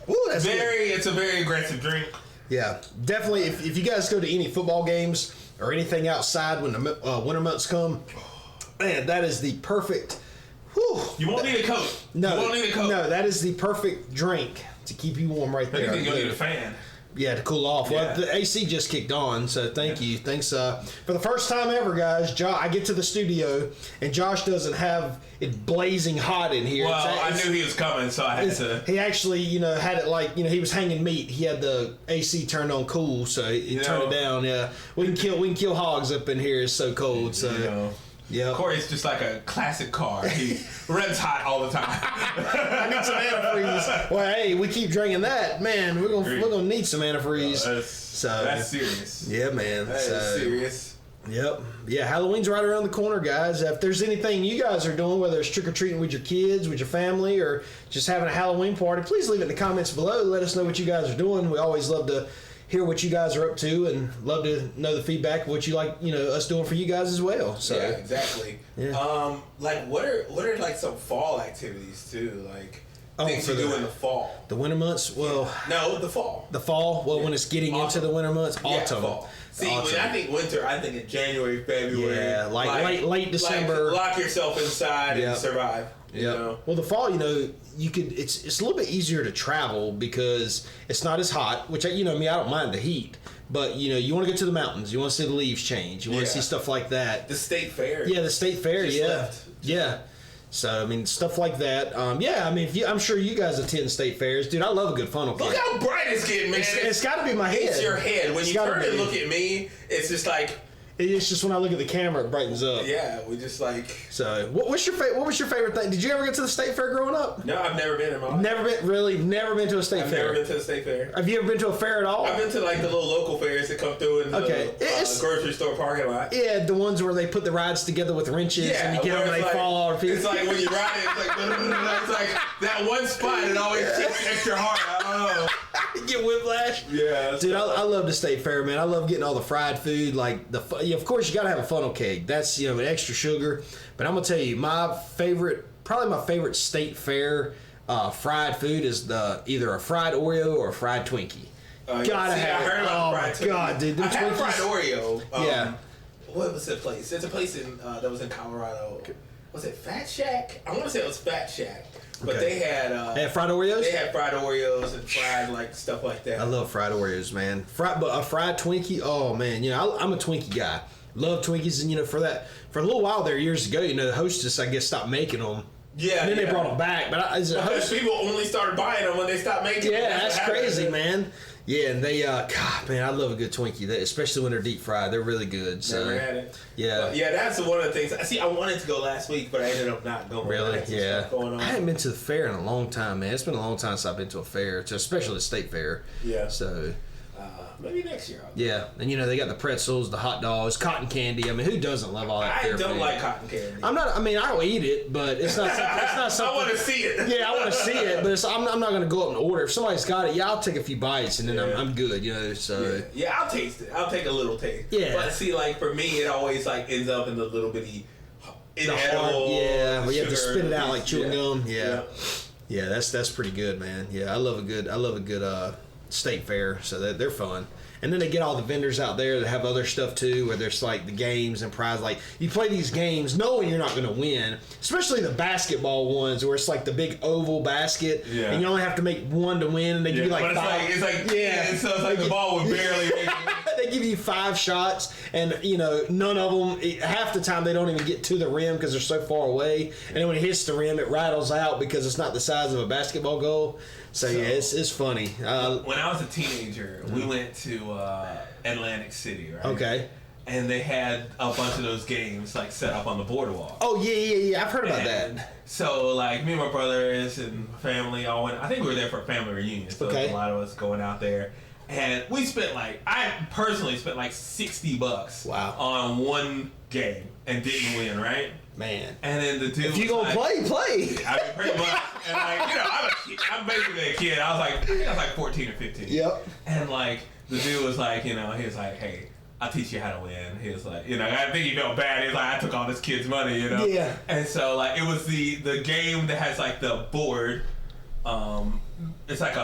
Ooh, that's good. It's a very aggressive drink. Yeah. Definitely, if you guys go to any football games or anything outside when the winter months come, man, that is the perfect... Whew, you won't need a coat. No, you won't need a coat. No, that is the perfect drink to keep you warm right there. I think you'll need a fan. Yeah, to cool off. Yeah. Well, the AC just kicked on, so thank you. Thanks. For the first time ever, guys, I get to the studio, and Josh doesn't have it blazing hot in here. Well, I knew he was coming, so I had to... He actually, had it like, he was hanging meat. He had the AC turned on cool, so he turned it down, yeah. We can kill hogs up in here. It's so cold, so... Yeah, Corey's just like a classic car. He runs hot all the time. I need some antifreeze. Well, hey, we keep drinking that, man. We're gonna need some antifreeze. That's serious. Yeah, man. That's serious. Yep. Yeah, Halloween's right around the corner, guys. If there's anything you guys are doing, whether it's trick-or-treating with your kids, with your family, or just having a Halloween party, please leave it in the comments below. Let us know what you guys are doing. We always love to hear what you guys are up to and love to know the feedback of what you like, us doing for you guys as well. So yeah, exactly. Yeah. Like what are like some fall activities too? Like things you do in the fall. The winter months? Well, no, the fall. The fall? Well, when it's getting into the winter months, autumn. Fall. See, when I think winter, I think in January, February. Yeah, like late December. Lock yourself inside and survive. Yeah. Well, the fall, you could. It's a little bit easier to travel because it's not as hot. Which I don't mind the heat, but you want to go to the mountains. You want to see the leaves change. You want to see stuff like that. The state fair. Yeah, the state fair. Left. So stuff like that. I'm sure you guys attend state fairs, dude. I love a good funnel cake. Look how bright it's getting, man. It's got to be my head. It's your head. When you turn and look at me, it's just like. It's just when I look at the camera, it brightens up. Yeah, we just like. So, what was your favorite thing? Did you ever go to the state fair growing up? No, I've never been in my life. Never been to a state fair. I've never been to a state fair. Have you ever been to a fair at all? I've been to like the little local fairs that come through in the grocery store parking lot. Yeah, the ones where they put the rides together with wrenches and you get them and they fall off. It's like when you ride it, it's like that one spot. It always kicks extra hard. I don't know. You get whiplash. Yeah, dude. I love the state fair, man. I love getting all the fried food. Like of course, you gotta have a funnel cake. That's an extra sugar. But I'm gonna tell you, probably my favorite state fair fried food is either a fried Oreo or a fried Twinkie. Gotta have it. Oh my god, dude! I had a fried Oreo. Yeah. What was that place? It's a place that was in Colorado. Was it Fat Shack? I want to say it was Fat Shack. But they had fried Oreos? They had fried Oreos and fried stuff like that. I love fried Oreos, man. A fried Twinkie, oh man, I'm a Twinkie guy. love Twinkies, and for a little while there years ago, the Hostess I guess stopped making them. Yeah, and then they brought them back, but because people only started buying them when they stopped making them. Yeah, that's crazy, man. Yeah, and they, God, man, I love a good Twinkie, especially when they're deep fried. They're really good. So. Never had it. Yeah. But yeah, that's one of the things. See, I wanted to go last week, but I ended up not going. Really? Yeah. I haven't been to the fair in a long time, man. It's been a long time since I've been to a fair, especially the state fair. Yeah. So. Maybe next year. Yeah, and they got the pretzels, the hot dogs, cotton candy. I mean, who doesn't love all that? I don't like cotton candy. I don't eat it, but it's not. It's not something. I want to see it. Yeah, I want to see it, but I'm not going to go up and order. If somebody's got it, yeah, I'll take a few bites and then I'm good. So yeah, I'll taste it. I'll take a little taste. Yeah, but see, like for me, it always ends up in the little bitty inedible. Yeah, where you have to spit it out like chewing gum. Yeah, that's pretty good, man. Yeah, I love a good state fair, so they're fun. And then they get all the vendors out there that have other stuff too, where there's like the games and prize. Like you play these games knowing you're not going to win, especially the basketball ones where it's like the big oval basket, and you only have to make one to win, and they give you like five. It's like the ball would barely. They give you 5 shots, and none of them. Half the time they don't even get to the rim because they're so far away, and then when it hits the rim, it rattles out because it's not the size of a basketball goal. So yeah, it's funny. When I was a teenager, we went to Atlantic City, right? Okay. And they had a bunch of those games like set up on the boardwalk. Oh yeah. I've heard about that. So like me and my brothers and family all went. I think we were there for a family reunion. So a lot of us going out there, and we spent I personally spent like $60 on one game and didn't win, right? Man. And then the dude. If you gonna play. I mean, pretty much. And I'm basically a kid. I think I was like 14 or 15. Yep. And the dude was like, he was like, hey, I'll teach you how to win. He was like, I think he felt bad. He was like, I took all this kid's money, Yeah. And so it was the game that has the board. It's like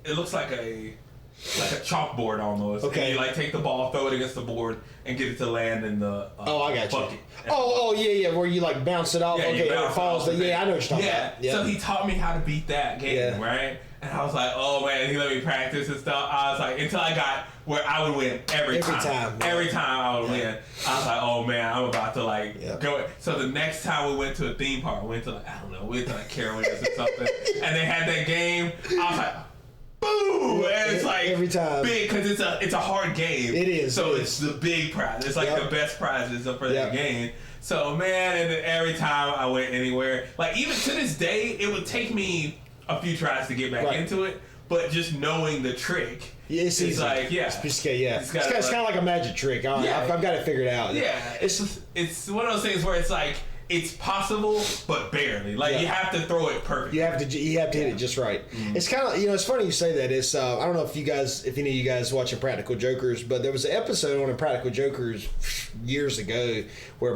it looks like a chalkboard almost. Okay. And you take the ball, throw it against the board, and get it to land in the I got bucket. you. Oh yeah, where you bounce it off. Yeah, okay, it falls. I know what you're talking about. So he taught me how to beat that game, right? And I was like, oh man, he let me practice and stuff. I was like, until I got where I would win every time. Every time I would win. I was like, oh man, I'm about to go. So the next time we went to a theme park, we went to we went to Carowinds or something, and they had that game. I was like, boom! And it's every time big because it's a hard game. It is. So it's the big prize. It's the best prizes for that game. So man, and then every time I went anywhere, even to this day, it would take me a few tries to get back into it. But just knowing the trick, it's easy. It's kind of like a magic trick. I've got it figured out. Yeah, it's one of those things where it's it's possible, but barely. You have to throw it perfect. You have to hit it just right. Mm-hmm. It's kind of it's funny you say that. It's I don't know if any of you guys watching Practical Jokers, but there was an episode on Practical Jokers years ago where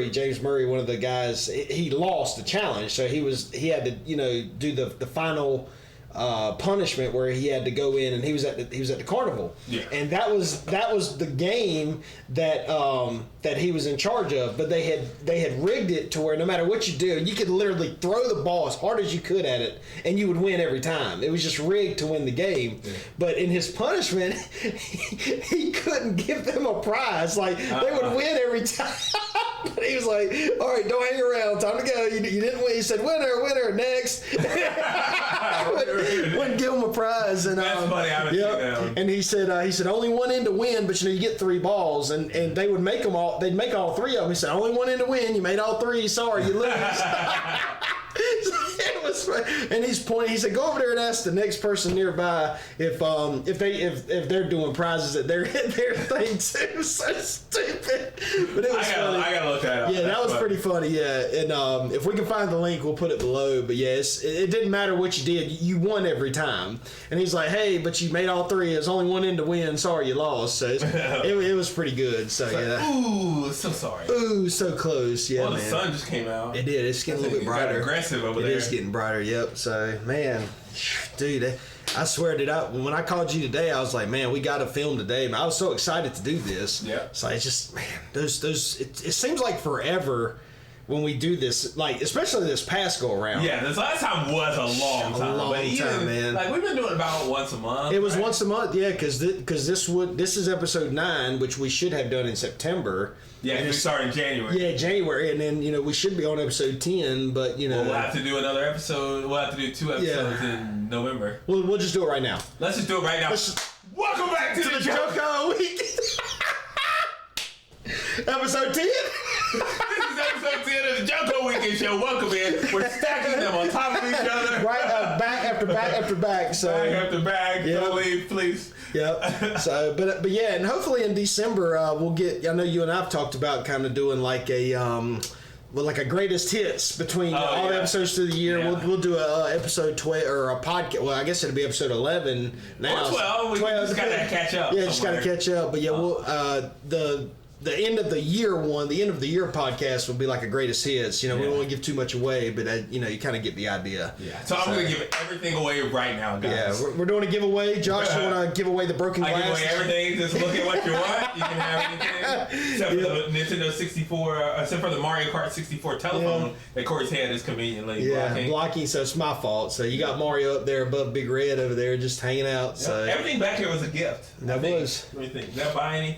James Murray, one of the guys, he lost the challenge, so he had to do the final punishment where he had to go in, and he was at the carnival, and that was the game that he was in charge of. But they had rigged it to where no matter what you do, you could literally throw the ball as hard as you could at it, and you would win every time. It was just rigged to win the game. Yeah. But in his punishment, he couldn't give them a prize. They would win every time. But he was like, "All right, don't hang around. Time to go. You didn't win." He said, "Winner, next." Wouldn't give him a prize, and that's funny. I haven't seen that. And he said only one in to win, but you get 3 balls, and they would make them all. They'd make all 3 of them. He said only one in to win. You made all 3. Sorry, you lose. It was, and he's pointing. He said, "Go over there and ask the next person nearby if they're doing prizes at their thing too." So stupid, but it was funny. I gotta look that up. Yeah, that was pretty funny. Yeah, and if we can find the link, we'll put it below. But yeah, it didn't matter what you did, you won every time. And he's like, "Hey, but you made all 3. There's only one in to win. Sorry, you lost." So it was pretty good. So ooh, so sorry. Ooh, so close. Yeah, the sun just came out. It did. It's getting a little bit brighter. Aggressive over there. It is getting brighter. Yep. So man, dude, I swear when I called you today, I was like, man, we got to film today. I was so excited to do this. Yeah. So it's just, man, it seems like forever when we do this, like especially this past go around. Yeah, this last time was a long time. Man. Like we've been doing about once a month. It was once a month, yeah, because this is episode 9, which we should have done in September. Yeah, and we start in January. Yeah, January, and then we should be on episode 10, but we'll have to do another episode. We'll have to do 2 episodes in November. We'll just do it right now. Let's just do it right now. Welcome back to the Joco Week. Episode 10. This is episode 10 of the Joco Weekend Show. Welcome in. We're stacking them on top of each other. Right, back after back after back. So back after back. Yep. Don't leave, please. Yep. So, but yeah, and hopefully in December we'll get. I know you and I've talked about kind of doing like a like a greatest hits between all the episodes through the year. Yeah. We'll do a episode 12 or a podcast. Well, I guess it'll be episode 11 now. Or 12. We just gotta catch up. Yeah, just gotta catch up. But yeah, we'll the end of the year podcast will be like a greatest hits. We don't want to give too much away, but you kind of get the idea. Yeah. So I'm going to give everything away right now, guys. Yeah, we're doing a giveaway. Josh, you want to give away the broken glass? I give away everything. Just look at what you want. You can have anything. Except for the Nintendo 64, except for the Mario Kart 64 telephone that Corey's hand is conveniently blocking. So it's my fault. So you got Mario up there above Big Red over there just hanging out. Yep. So everything back here was a gift. That was. What do you think? Did I buy any?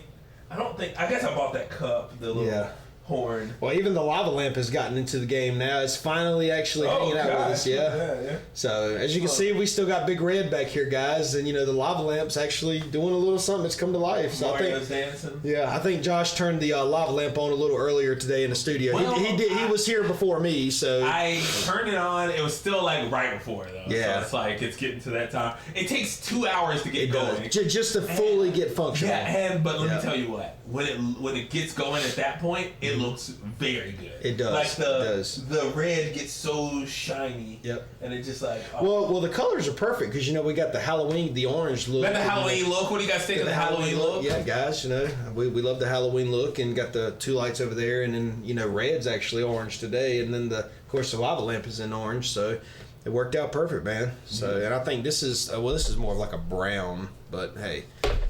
I guess I bought that cup, the little horn. Well, even the lava lamp has gotten into the game now. It's finally actually hanging out with us, yeah. So, as you can see, we still got Big Red back here, guys. And, the lava lamp's actually doing a little something. It's come to life. So Mario's dancing. Yeah, I think Josh turned the lava lamp on a little earlier today in the studio. Well, he was here before me, so. I turned it on. It was still, right before, though. Yeah. So, it's getting to that time. It takes 2 hours to get going. Just to fully get functional. Yeah, but let me tell you what. When it gets going at that point, it looks very good. It does. The red gets so shiny. Yep. And it just well, the colors are perfect because the Halloween, the orange look. Got the Halloween look. What do you guys think of the Halloween look? Yeah, guys, we love the Halloween look and got the 2 lights over there, and then red's actually orange today, and then of course the lava lamp is in orange, so it worked out perfect, man. So and I think this is more of like a brown, but hey.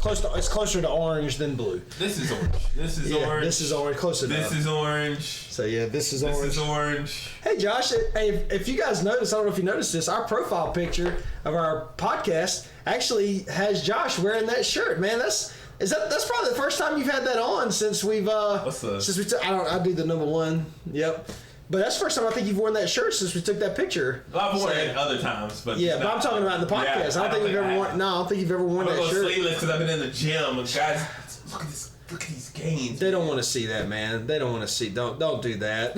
It's closer to orange than blue. This is orange. This is orange. This is orange. Close enough. This is orange. So yeah, this is orange. This is orange. Hey Josh, if you guys notice, I don't know if you noticed this, our profile picture of our podcast actually has Josh wearing that shirt. Man, that's probably the first time you've had that on since we've I do the number 1. Yep. But that's the first time I think you've worn that shirt since we took that picture. Well, I've worn it other times, but but I'm talking about in the podcast. I don't think you've ever worn that shirt. I'm sleeveless because I've been in the gym. And guys, look at these gains. They don't want to see that, man. They don't want to see. Don't do that.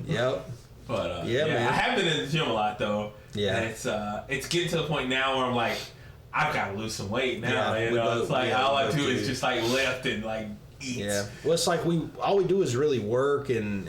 Yep. But man. I have been in the gym a lot though. Yeah. And it's getting to the point now where I'm like, I've got to lose some weight now. Yeah, it's all I do is just lift and eat. Yeah. Well, it's like all we do is really work and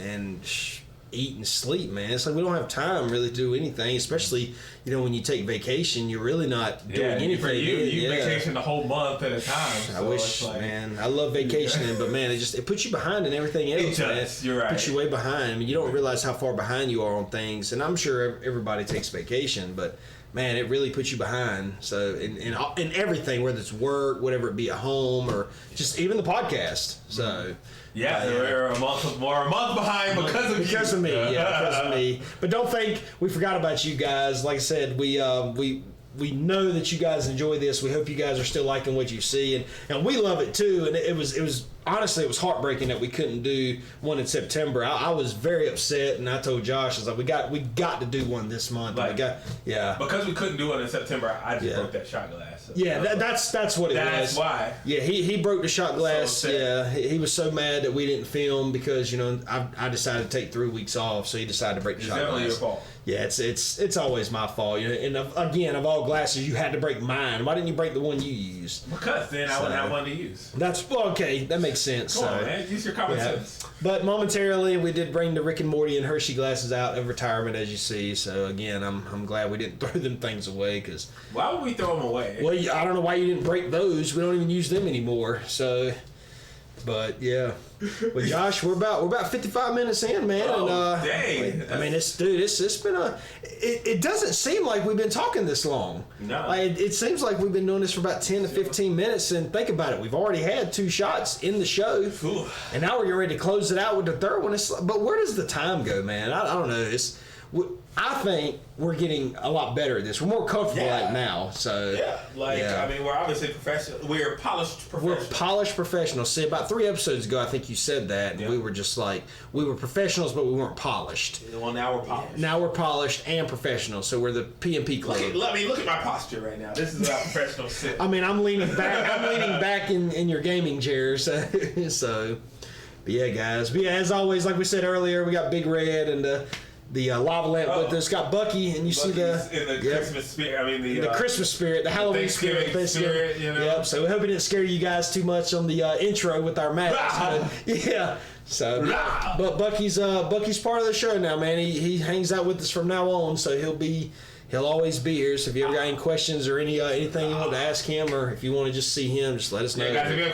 eat and sleep, man. It's like we don't have time really to do anything, especially when you take vacation, you're really not doing anything. For you vacation the whole month at a time. I wish, man. I love vacationing, but man, it puts you behind in everything else. It does. Man. You're right. It puts you way behind. I mean, you don't realize how far behind you are on things, and I'm sure everybody takes vacation, but. Man, it really puts you behind. So in everything, whether it's work, whatever it be, at home, or just even the podcast. So we're a month behind because of me. Because of me. But don't think we forgot about you guys. Like I said, we know that you guys enjoy this. We hope you guys are still liking what you see, and we love it too. And it was honestly, it was heartbreaking that we couldn't do one in September. I was very upset, and I told Josh, I was like, we got to do one this month. Because we couldn't do one in September. I just broke that shot glass. So that's what it was. That's why. Yeah, he broke the shot glass. So he was so mad that we didn't film because I decided to take 3 weeks off, so he decided to break the shot glass. It's definitely your fault. Yeah, it's always my fault. And again, of all glasses, you had to break mine. Why didn't you break the one you used? Because then I wouldn't have one to use. That's okay. That makes sense. Come on, man. Use your common sense. But momentarily, we did bring the Rick and Morty and Hershey glasses out of retirement, as you see. So again, I'm glad we didn't throw them things away. Because why would we throw them away? Well, I don't know why you didn't break those. We don't even use them anymore. So. But yeah, well, Josh, we're about 55 minutes in, man. Oh, and dang! I mean, it's been it doesn't seem like we've been talking this long. No, like, it seems like we've been doing this for about 10 to 15 minutes. And think about it, we've already had 2 shots in the show, and now we're ready to close it out with the third one. But where does the time go, man? I don't know. I think we're getting a lot better at this. We're more comfortable at it now. So I mean, we're obviously professional. We're polished professionals. We're polished professionals. See, about 3 episodes ago, I think you said that, and we were just like, we were professionals, but we weren't polished. Well, now we're polished. Now we're polished and professional, so we're the P&P club. Look at my posture right now. This is how professional sit. I mean, I'm leaning back. I'm leaning back in your gaming chairs. So, but yeah, guys. But yeah, as always, like we said earlier, we got Big Red and the lava lamp with us. Got Bucky, and you Bucky's see in the Christmas spirit. I mean, the Christmas spirit, the Halloween spirit. You know? Yep. So we hope it didn't scare you guys too much on the intro with our masks. Yeah. So, but Bucky's part of the show now, man. He hangs out with us from now on, so he'll always be here. So if you ever got any questions or anything you want to ask him, or if you want to just see him, just let us know.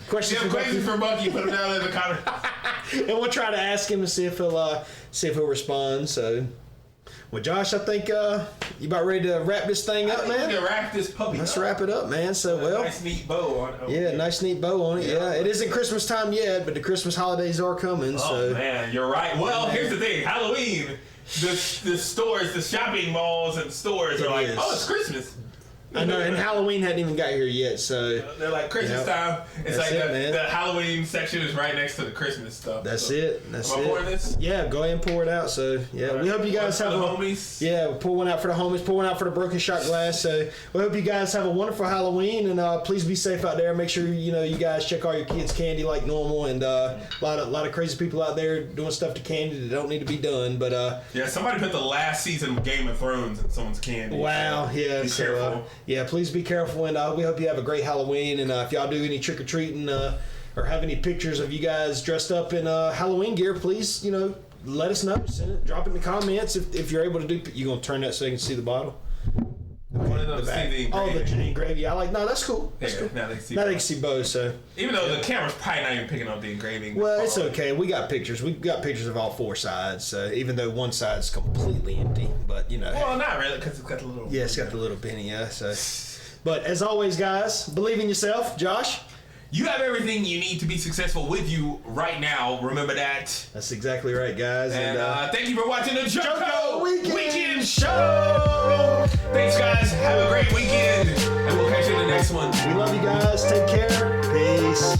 Questions for Bucky, put them down in the comments. And we'll try to ask him and see if he'll respond. So, well, Josh, I think you about ready to wrap this thing up, man? We can wrap this puppy Let's up. wrap it up, man. So, Nice neat bow on it. Yeah, nice neat bow on it. Yeah, it isn't Christmas time yet, but the Christmas holidays are coming. Oh, man, you're right. Well, here's the thing. Halloween, the stores, the shopping malls and stores are like, oh, it's Christmas. I know, and Halloween hadn't even got here yet, so they're like Christmas time. It's like the Halloween section is right next to the Christmas stuff. That's so. it. Am I pouring this? Yeah, go ahead and pour it out. So we hope you guys have the homies. Yeah, we'll pour one out for the homies. Pour one out for the broken shot glass. So we hope you guys have a wonderful Halloween, and please be safe out there. Make sure you guys check all your kids' candy like normal, and a lot of crazy people out there doing stuff to candy that don't need to be done. But somebody put the last season of Game of Thrones in someone's candy. Wow, so yeah. Be careful. Please be careful. And we hope you have a great Halloween. And if y'all do any trick-or-treating or have any pictures of you guys dressed up in Halloween gear, please, let us know. Send it. Drop it in the comments if you're able to do. You gonna turn that so you can see the bottle? The engraving. That's cool. That's cool. Now they can see both. So even though the camera's probably not even picking up the engraving. Well, it's okay. We got pictures. We got pictures of all 4 sides. Even though one side's completely empty, but Well, not really, because it's got the little. Yeah, it's got the little penny. Yeah. So. But as always, guys, believe in yourself. Josh? You have everything you need to be successful with you right now. Remember that. That's exactly right, guys. And thank you for watching the Joco Weekend Show. Thanks, guys. Have a great weekend. And we'll catch you in the next one. We love you guys. Take care. Peace.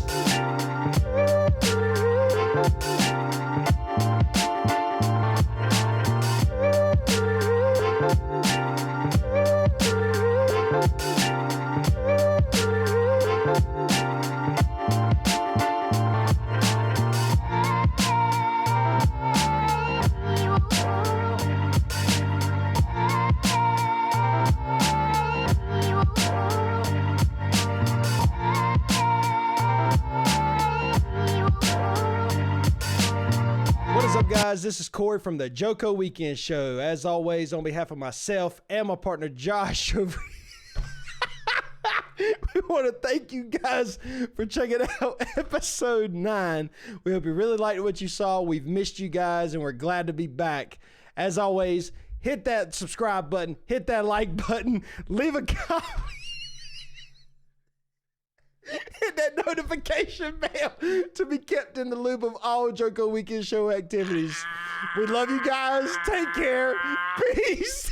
Guys, this is Corey from the Joco Weekend Show. As always, on behalf of myself and my partner Josh, we want to thank you guys for checking out episode 9. We hope you really liked what you saw. We've missed you guys, and we're glad to be back. As always, hit that subscribe button, hit that like button, leave a comment. Hit that notification bell to be kept in the loop of all Joco Weekend Show activities. We love you guys. Take care. Peace.